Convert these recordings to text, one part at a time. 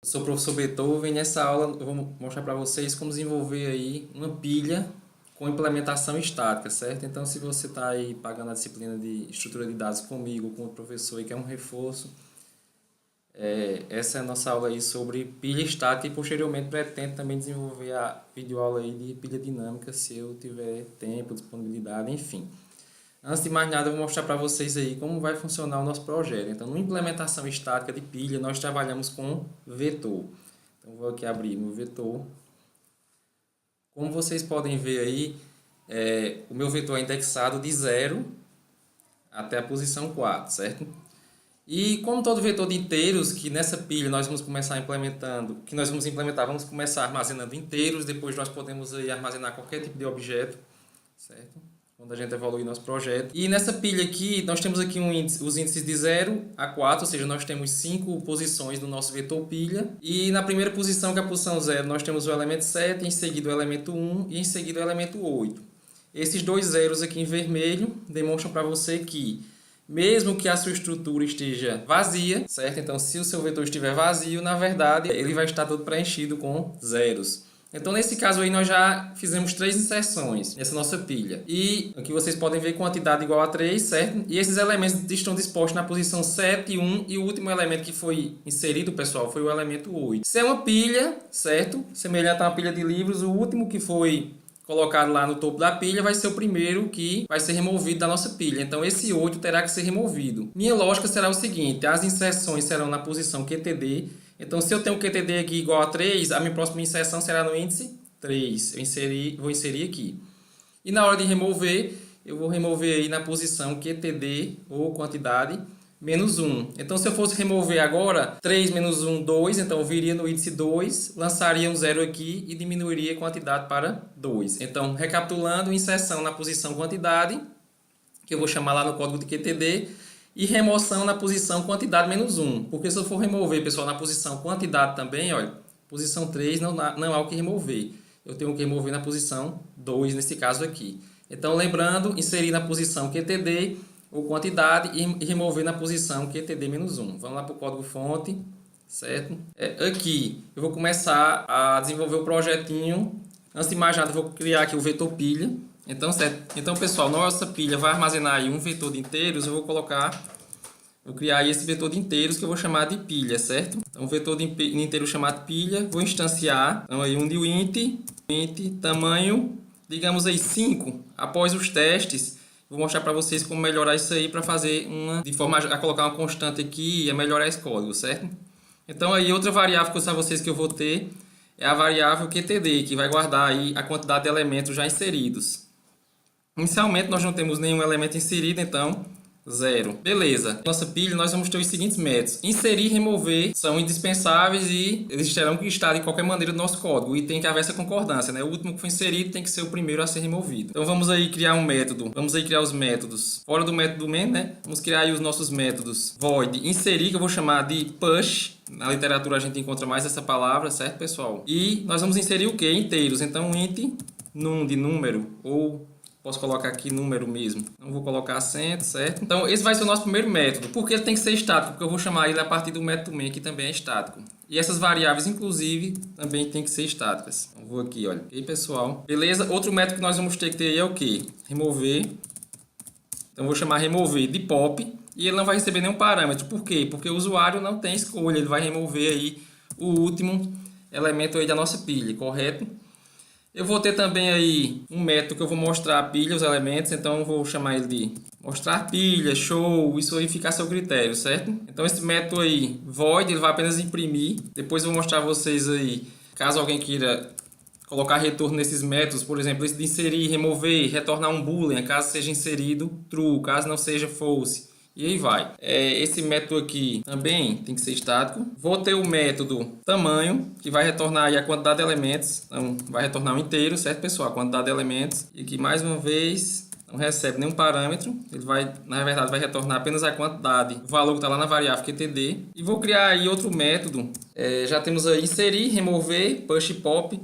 Eu sou o professor Beethoven e nessa aula eu vou mostrar para vocês como desenvolver aí uma pilha com implementação estática, certo? Então, se você está aí pagando a disciplina de estrutura de dados comigo, com o professor e quer um reforço, essa é a nossa aula aí sobre pilha estática e posteriormente pretendo também desenvolver a videoaula aí de pilha dinâmica se eu tiver tempo, disponibilidade, enfim. Antes de mais nada, eu vou mostrar para vocês aí como vai funcionar o nosso projeto. Então, na implementação estática de pilha, nós trabalhamos com vetor. Então, vou aqui abrir meu vetor. Como vocês podem ver aí, o meu vetor é indexado de 0 até a posição 4, certo? E como todo vetor de inteiros, que nessa pilha nós vamos começar implementando, que nós vamos implementar, vamos começar armazenando inteiros, depois nós podemos aí armazenar qualquer tipo de objeto, certo? Quando a gente evoluir nosso projeto. E nessa pilha aqui, nós temos aqui os índices de 0 a 4, ou seja, nós temos 5 posições do nosso vetor pilha. E na primeira posição, que é a posição 0, nós temos o elemento 7, em seguida o elemento 1 e em seguida o elemento 8. Esses dois zeros aqui em vermelho demonstram para você que, mesmo que a sua estrutura esteja vazia, certo? Então, se o seu vetor estiver vazio, na verdade, ele vai estar todo preenchido com zeros. Então, nesse caso aí, nós já fizemos 3 inserções nessa nossa pilha. E aqui vocês podem ver quantidade igual a 3, certo? E esses elementos estão dispostos na posição 7, 1 e o último elemento que foi inserido, pessoal, foi o elemento 8. Se é uma pilha, certo? Semelhante a uma pilha de livros, o último que foi colocado lá no topo da pilha vai ser o primeiro que vai ser removido da nossa pilha. Então, esse 8 terá que ser removido. Minha lógica será o seguinte: as inserções serão na posição QTD. Então, se eu tenho o QTD aqui igual a 3, a minha próxima inserção será no índice 3. Vou inserir aqui. E na hora de remover, eu vou remover aí na posição QTD, ou quantidade, menos 1. Então, se eu fosse remover agora, 3 menos 1, 2, então eu viria no índice 2, lançaria um 0 aqui e diminuiria a quantidade para 2. Então, recapitulando, inserção na posição quantidade, que eu vou chamar lá no código de QTD, e remoção na posição quantidade menos 1. Porque se eu for remover, pessoal, na posição quantidade também, olha, posição 3 não há o que remover. Eu tenho que remover na posição 2, nesse caso aqui. Então, lembrando, inserir na posição QTD ou quantidade e remover na posição QTD-1. Vamos lá para o código fonte, certo? Aqui eu vou começar a desenvolver o projetinho. Antes de mais nada, eu vou criar aqui o vetor pilha. Então, certo? Então, pessoal, nossa pilha vai armazenar aí um vetor de inteiros. Eu vou criar aí esse vetor de inteiros que eu vou chamar de pilha, certo? Então, um vetor de inteiro chamado pilha, vou instanciar, então aí um de int, tamanho, digamos aí 5. Após os testes, vou mostrar para vocês como melhorar isso aí para fazer de forma a colocar uma constante aqui e a melhorar esse código, certo? Então aí outra variável que eu sei a vocês que eu vou ter é a variável QTD, que vai guardar aí a quantidade de elementos já inseridos. Inicialmente nós não temos nenhum elemento inserido, então 0. Beleza. Nossa pilha nós vamos ter os seguintes métodos. Inserir e remover são indispensáveis e eles terão que estar de qualquer maneira no nosso código. E tem que haver essa concordância, né? O último que foi inserido tem que ser o primeiro a ser removido. Então vamos aí criar um método. Vamos aí criar os métodos. Fora do método main, né? Vamos criar aí os nossos métodos. Void inserir, que eu vou chamar de push. Na literatura a gente encontra mais essa palavra, certo, pessoal? E nós vamos inserir o quê? Inteiros. Então int num de número ou posso colocar aqui número mesmo. Não vou colocar acento, certo? Então, esse vai ser o nosso primeiro método. Por que ele tem que ser estático? Porque eu vou chamar ele a partir do método main, que também é estático. E essas variáveis, inclusive, também tem que ser estáticas. Então, vou aqui, olha. Ok, pessoal? Beleza? Outro método que nós vamos ter que ter aí é o quê? Remover. Então, eu vou chamar remover de pop. E ele não vai receber nenhum parâmetro. Por quê? Porque o usuário não tem escolha. Ele vai remover aí o último elemento aí da nossa pilha, correto? Eu vou ter também aí um método que eu vou mostrar a pilha, os elementos, então eu vou chamar ele de mostrar pilha, show, isso aí fica a seu critério, certo? Então esse método aí, void, ele vai apenas imprimir, depois eu vou mostrar a vocês aí, caso alguém queira colocar retorno nesses métodos, por exemplo, esse de inserir, remover, retornar um boolean, caso seja inserido true, caso não seja false. E aí vai. Esse método aqui também tem que ser estático. Vou ter o método tamanho, que vai retornar aí a quantidade de elementos. Então, vai retornar um inteiro, certo, pessoal? A quantidade de elementos. E aqui, mais uma vez, não recebe nenhum parâmetro. Ele vai, na verdade, vai retornar apenas a quantidade, o valor que está lá na variável QTD. E vou criar aí outro método. Já temos aí inserir, remover, push e pop.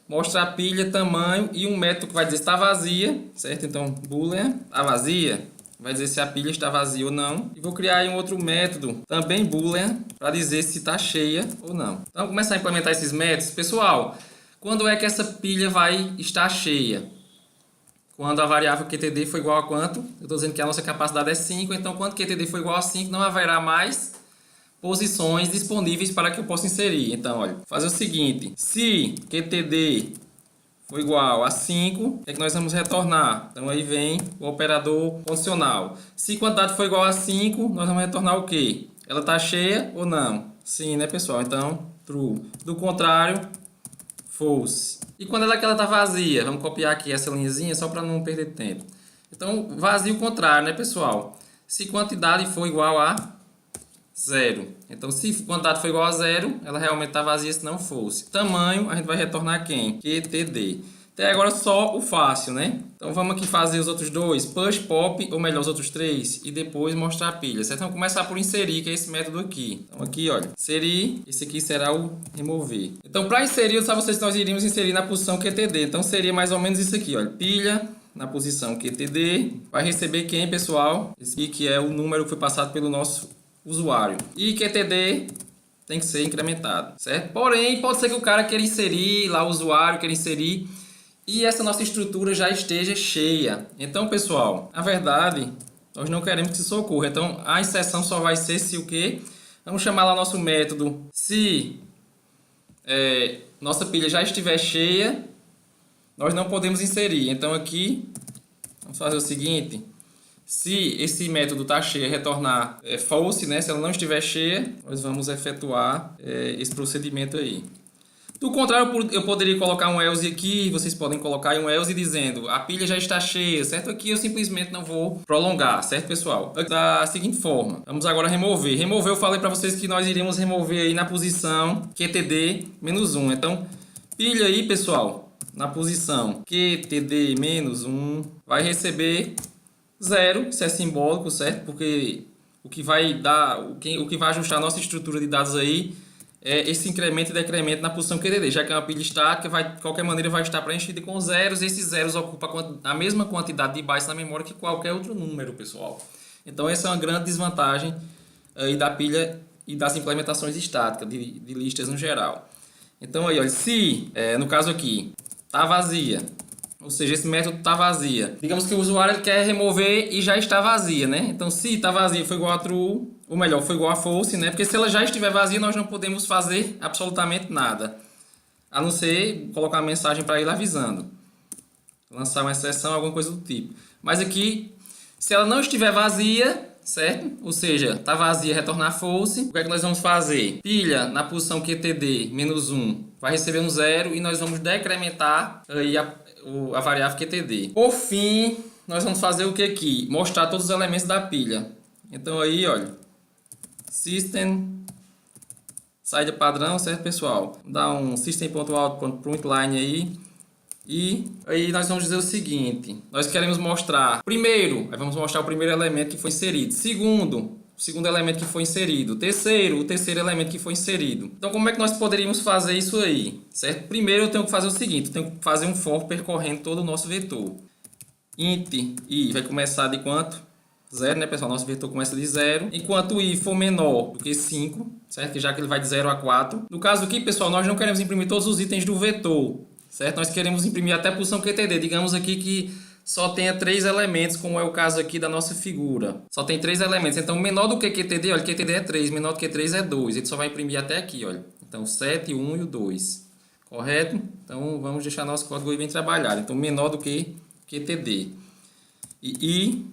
Mostrar a pilha, tamanho e um método que vai dizer se está vazia, certo? Então, boolean, está vazia. vai dizer se a pilha está vazia ou não. E vou criar aí um outro método, também boolean, para dizer se está cheia ou não. Então, vamos começar a implementar esses métodos. Pessoal, quando é que essa pilha vai estar cheia? Quando a variável QTD for igual a quanto? Eu estou dizendo que a nossa capacidade é 5, então quando QTD for igual a 5, não haverá mais posições disponíveis para que eu possa inserir. Então, olha, fazer o seguinte, se QTD for igual a 5, o que é que nós vamos retornar? Então aí vem o operador condicional. Se quantidade for igual a 5, nós vamos retornar o quê? Ela está cheia ou não? Sim, né, pessoal? Então, true. Do contrário, false. E quando ela está vazia? Vamos copiar aqui essa linhazinha só para não perder tempo. Então, vazio o contrário, né, pessoal? Se quantidade for igual a 0. Então, se quantidade for igual a 0, ela realmente está vazia se não fosse. Tamanho, a gente vai retornar quem? QTD. Até agora só o fácil, né? Então, vamos aqui fazer os outros dois. Push, pop, ou melhor, os outros três. E depois mostrar a pilha, certo? Então, começar por inserir, que é esse método aqui. Então, aqui, olha. Inserir. Esse aqui será o remover. Então, para inserir, eu disse a vocês que nós iríamos inserir na posição QTD. Então, seria mais ou menos isso aqui, olha. Pilha na posição QTD. Vai receber quem, pessoal? Esse aqui que é o número que foi passado pelo nosso usuário. E QTD tem que ser incrementado, certo? Porém, pode ser que o cara queira inserir lá, o usuário queira inserir e essa nossa estrutura já esteja cheia. Então, pessoal, na verdade, nós não queremos que isso ocorra. Então, a exceção só vai ser se o quê? Vamos chamar lá nosso método. Se nossa pilha já estiver cheia, nós não podemos inserir. Então, aqui, vamos fazer o seguinte. Se esse método está cheio, retornar false, né? Se ela não estiver cheia, nós vamos efetuar esse procedimento aí. Do contrário, eu poderia colocar um else aqui, vocês podem colocar um else dizendo a pilha já está cheia, certo? Aqui eu simplesmente não vou prolongar, certo, pessoal? Da seguinte forma, vamos agora remover. Remover, eu falei para vocês que nós iríamos remover aí na posição QTD-1. Então, pilha aí, pessoal, na posição QTD-1 vai receber 0, isso é simbólico, certo? Porque o que vai dar, o que vai ajustar a nossa estrutura de dados aí é esse incremento e decremento na posição QTD, já que é uma pilha estática, de qualquer maneira vai estar preenchida com zeros, e esses zeros ocupam a mesma quantidade de bytes na memória que qualquer outro número, pessoal. Então essa é uma grande desvantagem aí da pilha e das implementações estáticas, de listas no geral. Então aí, olha, se no caso aqui está vazia, ou seja, esse método está vazia. Digamos que o usuário quer remover e já está vazia, né? Então, se está vazia foi igual a true, ou melhor, foi igual a false, né? Porque se ela já estiver vazia, nós não podemos fazer absolutamente nada. A não ser colocar uma mensagem para ele avisando. Lançar uma exceção, alguma coisa do tipo. Mas aqui, se ela não estiver vazia, certo? Ou seja, está vazia, retornar false. O que é que nós vamos fazer? Pilha na posição QTD-1 vai receber um 0 e nós vamos decrementar aí a variável QTD. Por fim, nós vamos fazer o que aqui? Mostrar todos os elementos da pilha. Então aí, olha, system, saída padrão, certo, pessoal? Dá um system.out.println aí. E aí nós vamos dizer o seguinte, nós queremos mostrar, primeiro, vamos mostrar o primeiro elemento que foi inserido. Segundo, o segundo elemento que foi inserido. Terceiro, o terceiro elemento que foi inserido. Então, como é que nós poderíamos fazer isso aí? Certo? Primeiro, eu tenho que fazer o seguinte. Eu tenho que fazer um for percorrendo todo o nosso vetor. Int i vai começar de quanto? 0, né, pessoal? Nosso vetor começa de 0. Enquanto i for menor do que 5, certo? Já que ele vai de 0 a 4. No caso aqui, pessoal, nós não queremos imprimir todos os itens do vetor, certo? Nós queremos imprimir até a posição QTD. Digamos aqui que só tenha 3 elementos, como é o caso aqui da nossa figura. Só tem 3 elementos. Então, menor do que QTD, olha, QTD é 3, menor do que 3 é 2. Ele só vai imprimir até aqui, olha. Então, 7, 1 e o 2. Correto? Então, vamos deixar nosso código aí bem trabalhado. Então, menor do que QTD. E i,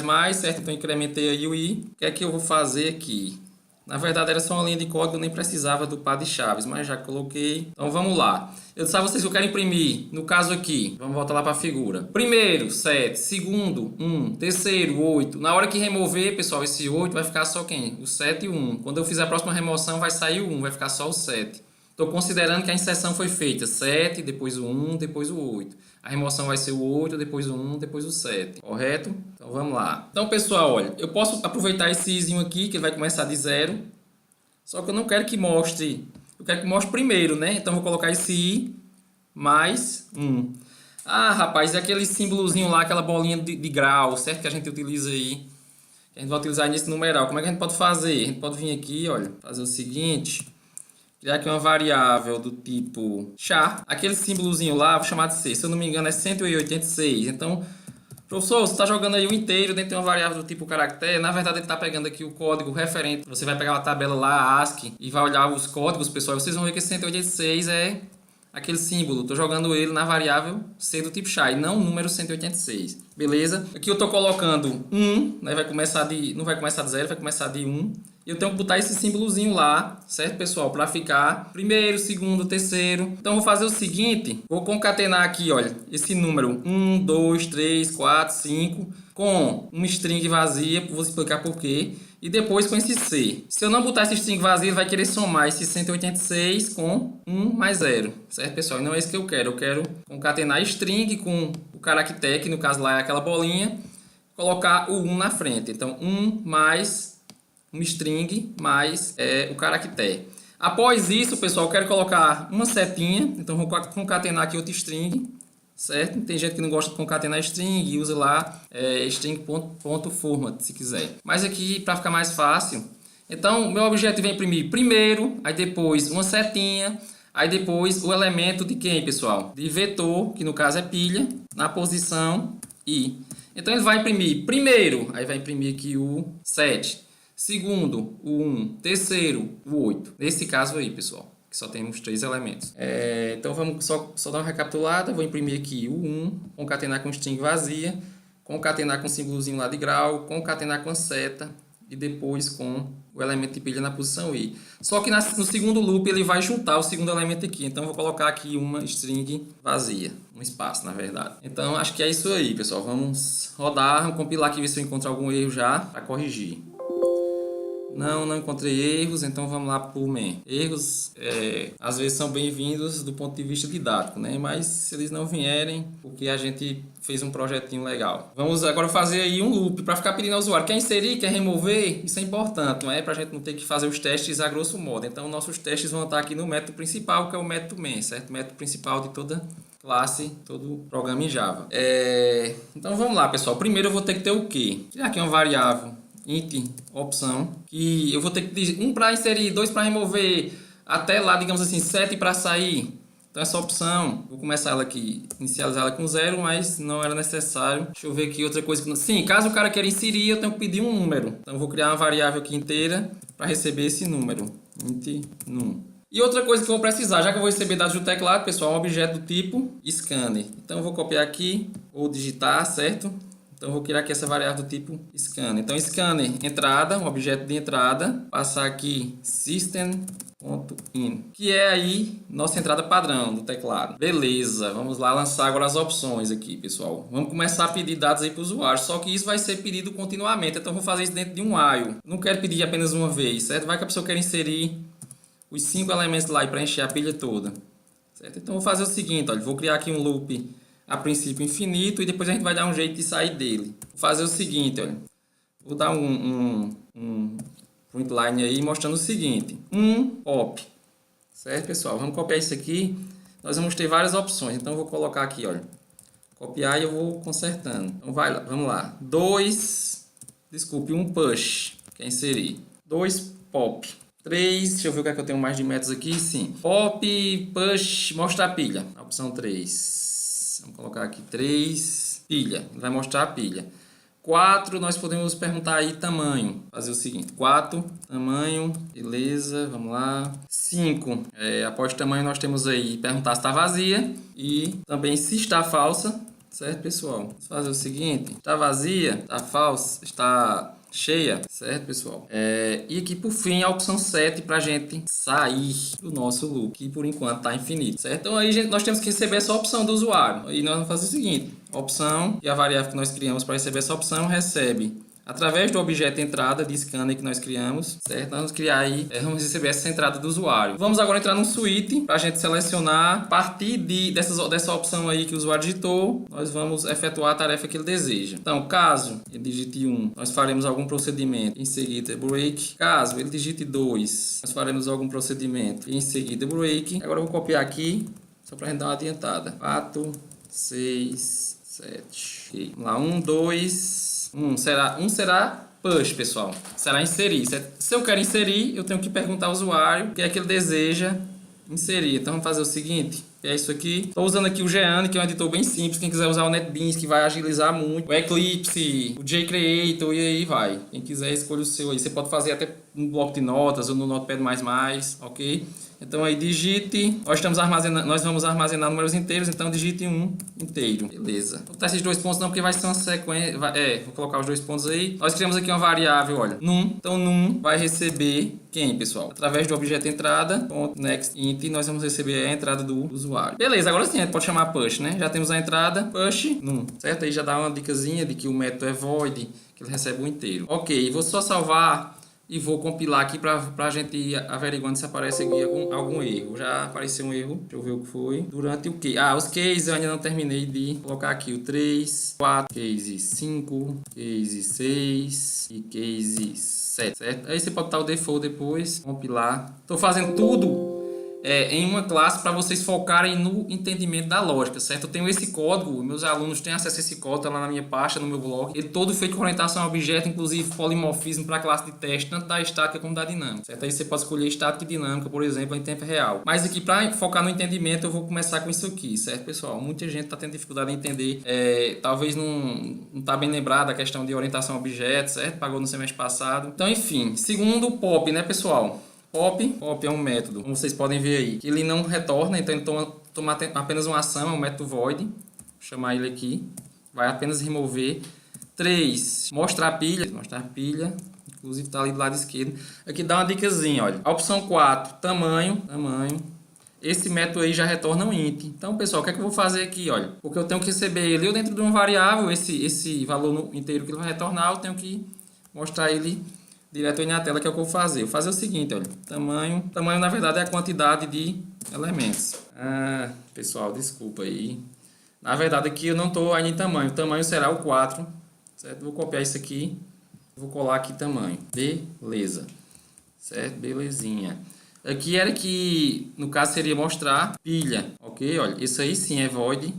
mais, certo? Então, incrementei aí o i. O que é que eu vou fazer aqui? Na verdade, era só uma linha de código, eu nem precisava do par de chaves, mas já coloquei. Então, vamos lá. Eu disse a vocês que eu quero imprimir, no caso aqui, vamos voltar lá para a figura. Primeiro, 7. Segundo, 1. Terceiro, 8. Na hora que remover, pessoal, esse 8 vai ficar só quem? O 7 e o 1. Quando eu fizer a próxima remoção, vai sair o 1, vai ficar só o 7. Estou considerando que a inserção foi feita 7, depois o 1, depois o 8. A remoção vai ser o 8, depois o 1, depois o 7. Correto? Então vamos lá. Então, pessoal, olha, eu posso aproveitar esse izinho aqui, que ele vai começar de 0. Só que eu não quero que mostre. Eu quero que mostre primeiro, né? Então vou colocar esse i mais 1. Ah, rapaz, é aquele símbolozinho lá, aquela bolinha de grau, certo? Que a gente utiliza aí. Que a gente vai utilizar nesse numeral. Como é que a gente pode fazer? A gente pode vir aqui, olha, fazer o seguinte. Criar aqui uma variável do tipo char. Aquele símbolozinho lá, vou chamar de C. Se eu não me engano, é 186. Então, professor, você está jogando aí o inteiro dentro de uma variável do tipo caractere. Na verdade, ele está pegando aqui o código referente. Você vai pegar uma tabela lá, ASCII, e vai olhar os códigos, pessoal. Vocês vão ver que esse 186 é aquele símbolo. Estou jogando ele na variável C do tipo char e não o número 186. Beleza? Aqui eu estou colocando 1, né? Não vai começar de 0, vai começar de 1. E eu tenho que botar esse símbolozinho lá, certo, pessoal? Para ficar primeiro, segundo, terceiro. Então, vou fazer o seguinte. Vou concatenar aqui, olha, esse número 1, 2, 3, 4, 5 com uma string vazia. Vou explicar por quê. E depois com esse C. Se eu não botar esse string vazio, ele vai querer somar esse 186 com 1 mais 0. Certo, pessoal? E não é isso que eu quero. Eu quero concatenar string com o caractere, que no caso lá é aquela bolinha. Colocar o 1 na frente. Então, 1 mais um string mais o caractere. Após isso, pessoal, eu quero colocar uma setinha. Então, vou concatenar aqui outra string. Certo? Tem gente que não gosta de concatenar string e usa lá string.format, se quiser. Mas aqui, para ficar mais fácil, então, meu objetivo é imprimir primeiro, aí depois uma setinha, aí depois o elemento de quem, pessoal? De vetor, que no caso é pilha, na posição i. Então, ele vai imprimir primeiro, aí vai imprimir aqui o 7. Segundo, o 1. Terceiro, o 8. Nesse caso aí, pessoal, que só temos 3 elementos. Então, vamos só dar uma recapitulada. Vou imprimir aqui o 1, concatenar com string vazia, concatenar com símbolozinho lá de grau, concatenar com a seta e depois com o elemento de pilha na posição i. Só que no segundo loop ele vai juntar o segundo elemento aqui. Então, vou colocar aqui uma string vazia. Um espaço, na verdade. Então, acho que é isso aí, pessoal. Vamos rodar, vamos compilar aqui, ver se eu encontro algum erro já para corrigir. Não encontrei erros, então vamos lá para o main. Erros, às vezes são bem-vindos do ponto de vista didático, né? Mas se eles não vierem, porque a gente fez um projetinho legal. Vamos agora fazer aí um loop para ficar pedindo ao usuário. Quer inserir, quer remover? Isso é importante, não é? Para a gente não ter que fazer os testes a grosso modo. Então, nossos testes vão estar aqui no método principal, que é o método main, certo? O método principal de toda classe, todo programa em Java. Então, vamos lá, pessoal. Primeiro eu vou ter que ter o quê? Criar aqui uma variável int opção, que eu vou ter que dizer 1 para inserir, 2 para remover, até lá, digamos assim, 7 para sair. Então essa opção, vou começar ela aqui, inicializar ela com 0, mas não era necessário. Deixa eu ver aqui outra coisa. Sim, caso o cara queira inserir, eu tenho que pedir um número. Então eu vou criar uma variável aqui inteira para receber esse número, int num. E outra coisa que eu vou precisar, já que eu vou receber dados do teclado, pessoal, é um objeto do tipo scanner. Então eu vou copiar aqui, ou digitar, certo? Então, eu vou criar aqui essa variável do tipo scanner. Então, scanner, entrada, um objeto de entrada. Passar aqui system.in, que é aí nossa entrada padrão do teclado. Beleza, vamos lá lançar agora as opções aqui, pessoal. Vamos começar a pedir dados aí para o usuário, só que isso vai ser pedido continuamente. Então, eu vou fazer isso dentro de um while. Não quero pedir apenas uma vez, certo? Vai que a pessoa quer inserir os 5 elementos lá e preencher a pilha toda. Certo? Então, eu vou fazer o seguinte, olha, vou criar aqui um loop a princípio infinito e depois a gente vai dar um jeito de sair dele. Vou fazer o seguinte, olha. Vou dar um print line aí mostrando o seguinte. Pop. Certo, pessoal? Vamos copiar isso aqui. Nós vamos ter várias opções. Então, eu vou colocar aqui, olha. Copiar e eu vou consertando. Então, vai lá. Vamos lá. 1 push. Quer inserir. 2 pop. 3, deixa eu ver o que é que eu tenho mais de métodos aqui. Sim. Pop, push, mostrar a pilha. Opção 3. Vamos colocar aqui 3, pilha, vai mostrar a pilha. 4, nós podemos perguntar aí tamanho. Fazer o seguinte, 4, tamanho, beleza, vamos lá. 5, após tamanho nós temos aí perguntar se está vazia e também se está falsa, certo, pessoal? Vamos fazer o seguinte, está vazia, está falsa, está cheia, certo, pessoal? E aqui por fim a opção 7 para a gente sair do nosso loop, que por enquanto está infinito, certo? Então aí nós temos que receber essa opção do usuário. Aí nós vamos fazer o seguinte, opção, e a variável que nós criamos para receber essa opção recebe através do objeto entrada de scanner que nós criamos, certo? Nós vamos criar aí, vamos receber essa entrada do usuário. Vamos agora entrar no suite para a gente selecionar, a partir dessa opção aí que o usuário digitou, nós vamos efetuar a tarefa que ele deseja. Então, caso ele digite 1, nós faremos algum procedimento, em seguida break. Caso ele digite 2, nós faremos algum procedimento, em seguida break. Agora eu vou copiar aqui, só para a gente dar uma adiantada. Pato 6, 7. Okay. Vamos lá, 1, 2, 1. Será push, pessoal. Será inserir. Se eu quero inserir, eu tenho que perguntar ao usuário o que é que ele deseja inserir. Então vamos fazer o seguinte, é isso aqui. Estou usando aqui o Geane, que é um editor bem simples. Quem quiser usar o NetBeans, que vai agilizar muito. O Eclipse, o JCreator e aí vai. Quem quiser escolha o seu aí. Você pode fazer até no bloco de notas ou no Notepad++, ok? Então aí digite, nós vamos armazenar números inteiros, então digite 1 inteiro, beleza. Vou botar esses 2 pontos não, porque vai ser uma sequência, vou colocar os 2 pontos aí. Nós criamos aqui uma variável, olha, num, então num vai receber quem, pessoal? Através do objeto entrada, .next int, nós vamos receber a entrada do usuário. Beleza, agora sim, a gente pode chamar push, né? Já temos a entrada, push, num, certo? Aí já dá uma dicasinha de que o método é void, que ele recebe o inteiro. Ok, vou só salvar e vou compilar aqui para a gente ir averiguando se aparece aqui algum erro. Já apareceu um erro, deixa eu ver o que foi. Durante o que? Os cases eu ainda não terminei de colocar aqui. O 3, 4, case 5, case 6 e case 7, certo? Aí você pode botar o default depois, compilar. Estou fazendo tudo em uma classe para vocês focarem no entendimento da lógica, certo? Eu tenho esse código, meus alunos têm acesso a esse código, tá lá na minha pasta, no meu blog. Ele todo feito com orientação a objeto, inclusive polimorfismo para a classe de teste, tanto da estática como da dinâmica, certo? Aí você pode escolher estática e dinâmica, por exemplo, em tempo real. Mas aqui, para focar no entendimento, eu vou começar com isso aqui, certo, pessoal? Muita gente está tendo dificuldade em entender, talvez não está bem lembrado a questão de orientação a objeto, certo? Pagou no semestre passado. Então, enfim, segundo o POP, né, pessoal? Pop é um método, como vocês podem ver aí, que ele não retorna, então ele toma apenas uma ação, é um método void. Vou chamar ele aqui, vai apenas remover. 3, mostrar pilha, inclusive está ali do lado esquerdo. Aqui dá uma dicasinha, olha. A opção 4, tamanho. Esse método aí já retorna um int. Então, pessoal, o que é que eu vou fazer aqui, olha? Porque eu tenho que receber ele dentro de uma variável, esse valor inteiro que ele vai retornar, eu tenho que mostrar ele direto aí na tela, que é o que eu vou fazer. Eu vou fazer o seguinte, olha, tamanho na verdade é a quantidade de elementos. Pessoal, desculpa aí. Na verdade aqui eu não estou ainda em tamanho. O tamanho será o 4, certo? Vou copiar isso aqui, vou colar aqui tamanho. Beleza, certo? Belezinha. Aqui era que, no caso, seria mostrar pilha, ok? Olha, isso aí sim é void,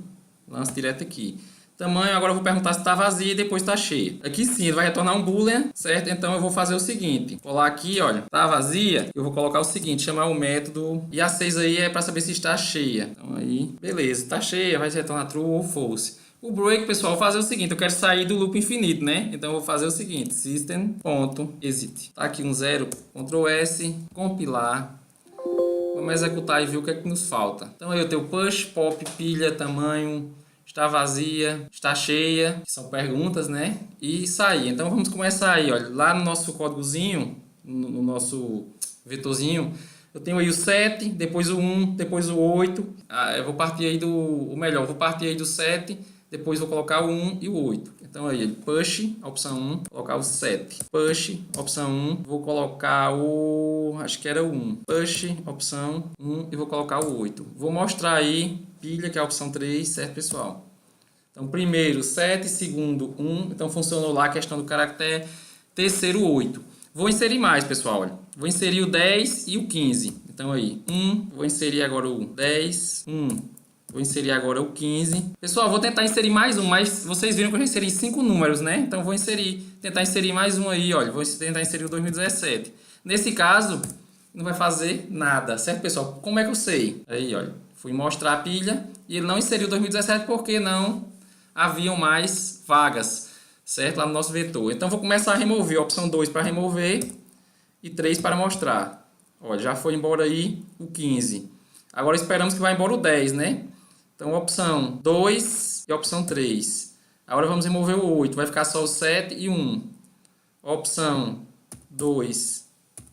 lanço direto aqui. Tamanho, agora eu vou perguntar se está vazia e depois está cheia. Aqui sim, ele vai retornar um boolean, certo? Então eu vou fazer o seguinte, colar aqui, olha, está vazia, eu vou colocar o seguinte, chamar o método, e a 6 aí é para saber se está cheia. Então aí, beleza, está cheia, vai retornar true ou false. O break, pessoal, eu vou fazer o seguinte, eu quero sair do loop infinito, né? Então eu vou fazer o seguinte, system.exit. Tá aqui um 0, Ctrl S, compilar. Vamos executar e ver o que é que nos falta. Então aí eu tenho push, pop, pilha, tamanho, está vazia, está cheia, que são perguntas, né? E sair. Então vamos começar aí, olha, lá no nosso códigozinho, no nosso vetorzinho, eu tenho aí o 7, depois o 1, depois o 8. Eu vou partir aí vou partir aí do 7, depois vou colocar o 1 e o 8. Então aí, push, opção 1, colocar o 7. Push, opção 1, vou colocar acho que era o 1. Push, opção 1 e vou colocar o 8. Vou mostrar aí pilha, que é a opção 3, certo, pessoal? Então, primeiro 7, segundo 1, então funcionou lá a questão do caractere. Terceiro 8. Vou inserir mais, pessoal, olha. Vou inserir o 10 e o 15. Então aí, 1, vou inserir agora o 10, 1. Vou inserir agora o 15. Pessoal, vou tentar inserir mais um, mas vocês viram que eu já inseri 5 números, né? Então vou tentar inserir mais um aí, olha. Vou tentar inserir o 2017. Nesse caso, não vai fazer nada, certo, pessoal? Como é que eu sei? Aí, olha, fui mostrar a pilha e ele não inseriu 2017 porque não haviam mais vagas, certo? Lá no nosso vetor. Então vou começar a remover, opção 2 para remover e 3 para mostrar. Olha, já foi embora aí o 15. Agora esperamos que vá embora o 10, né? Então opção 2 e opção 3. Agora vamos remover o 8, vai ficar só o 7 e 1. Opção 2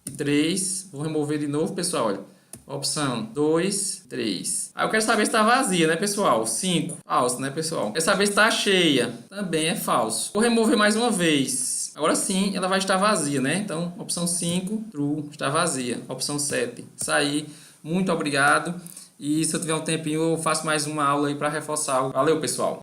e 3, vou remover de novo, pessoal, olha. Opção 2, 3. Aí eu quero saber se está vazia, né, pessoal? 5, falso, né, pessoal? Quero saber se está cheia, também é falso. Vou remover mais uma vez. Agora sim, ela vai estar vazia, né? Então, opção 5, true, está vazia. Opção 7, sair. Muito obrigado. E se eu tiver um tempinho, eu faço mais uma aula aí para reforçar. Valeu, pessoal!